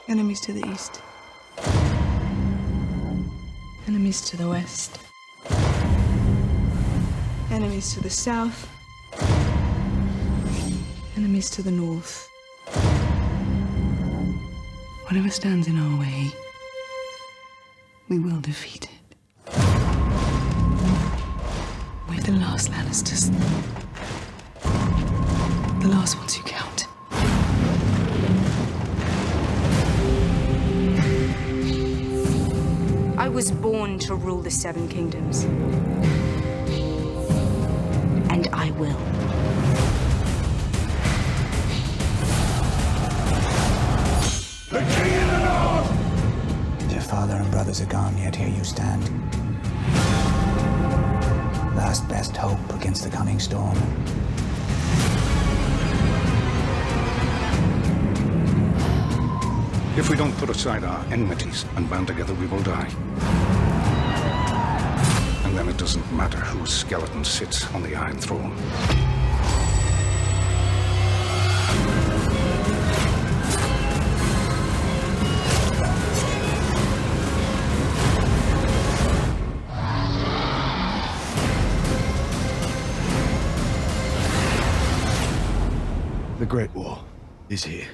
Enemies to the east. Enemies to the west. Enemies to the south. Enemies to the north. Whatever stands in our way, we will defeat it. We're the last Lannisters. The last ones who count. I was born to rule the Seven Kingdoms. And I will. The King in the North! Your father and brothers are gone, yet here you stand. Last best hope against the coming storm. If we don't put aside our enmities and band together, we will die. And then it doesn't matter whose skeleton sits on the Iron Throne. The Great War is here.